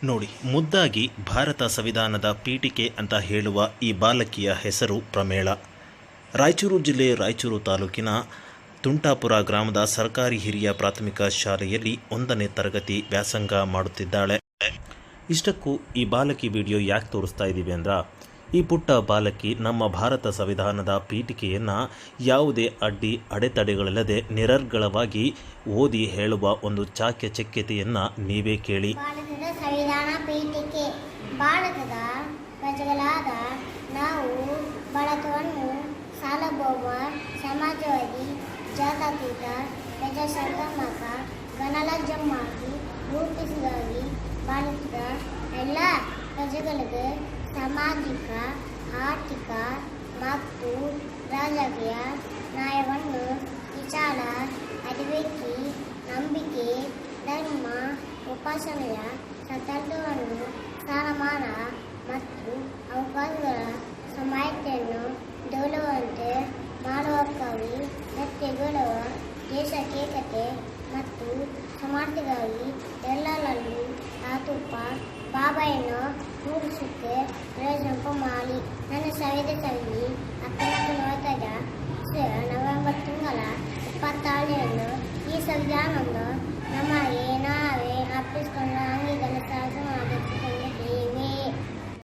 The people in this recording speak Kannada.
ನೋಡಿ, ಮುದ್ದಾಗಿ ಭಾರತ ಸಂವಿಧಾನದ ಪೀಠಿಕೆ ಅಂತ ಹೇಳುವ ಈ ಬಾಲಕಿಯ ಹೆಸರು ಪ್ರಮೇಳ. ರಾಯಚೂರು ಜಿಲ್ಲೆ ರಾಯಚೂರು ತಾಲೂಕಿನ ತುಂಟಾಪುರ ಗ್ರಾಮದ ಸರ್ಕಾರಿ ಹಿರಿಯ ಪ್ರಾಥಮಿಕ ಶಾಲೆಯಲ್ಲಿ 1ನೇ ತರಗತಿ ವ್ಯಾಸಂಗ ಮಾಡುತ್ತಿದ್ದಾಳೆ. ಇಷ್ಟಕ್ಕೂ ಈ ಬಾಲಕಿ ವಿಡಿಯೋ ಯಾಕೆ ತೋರಿಸ್ತಾ ಇದ್ದೀವಿ ಅಂದ್ರೆ, ಈ ಪುಟ್ಟ ಬಾಲಕಿ ನಮ್ಮ ಭಾರತ ಸಂವಿಧಾನದ ಪೀಠಿಕೆಯನ್ನು ಯಾವುದೇ ಅಡೆತಡೆಗಳಿಲ್ಲದೆ ನಿರರ್ಗಳವಾಗಿ ಓದಿ ಹೇಳುವ ಒಂದು ಚಾಕಚಕ್ಯತೆಯನ್ನು ನೀವೇ ಕೇಳಿ. ಭಾರತದ ಸಂವಿಧಾನ ಪೀಠಿಕೆ. ಭಾರತದ ಪ್ರಜೆಗಳಾದ ನಾವು ಭಾರತವನ್ನು ಸಾರ್ವಭೌಮ, ಸಮಾಜವಾದಿ, ಜಾತ್ಯತೀತ, ಪ್ರಜಾಸತ್ತಾತ್ಮಕ ಗಣರಾಜ್ಯವಾಗಿ ರೂಪಿಸಿದಾಗಿ ಭಾರತದ ಎಲ್ಲ ಪ್ರಜೆಗಳಿಗೆ ಸಾಮಾಜಿಕ, ಆರ್ಥಿಕ ಮತ್ತು ರಾಜಕೀಯ ನ್ಯಾಯವನ್ನು, ವಿಚಾರ, ಅಭಿವ್ಯಕ್ತಿ, ನಂಬಿಕೆ, ಧರ್ಮ, ಉಪಾಸನೆಯ ಸ್ವಾತಂತ್ರ್ಯವನ್ನು, ಸ್ಥಾನಮಾನ ಮತ್ತು ಅವಕಾಶಗಳ ಸಮಾನತೆಯನ್ನು ದೊರೆಯುವಂತೆ ಮಾಡುವಕ್ಕಾಗಿ ವ್ಯಕ್ತಿಗಳ ದೇಶಕ್ಕೇಕತೆ ಮತ್ತು ಸಮಾನತೆಗಾಗಿ ಎಲ್ಲರಲ್ಲೂ ಆತುಪ ಬಾಬಾಯನ್ನು ಮೂಡಿಸುತ್ತೆ ಪ್ರಯೋಜನ ಮಾಡಿ. ನನ್ನ ಸಂವಿಧಾನದಲ್ಲಿ 1945 ನವೆಂಬರ್ ತಿಂಗಳ 26ರಂದು ಈ ಸಂವಿಧಾನವನ್ನು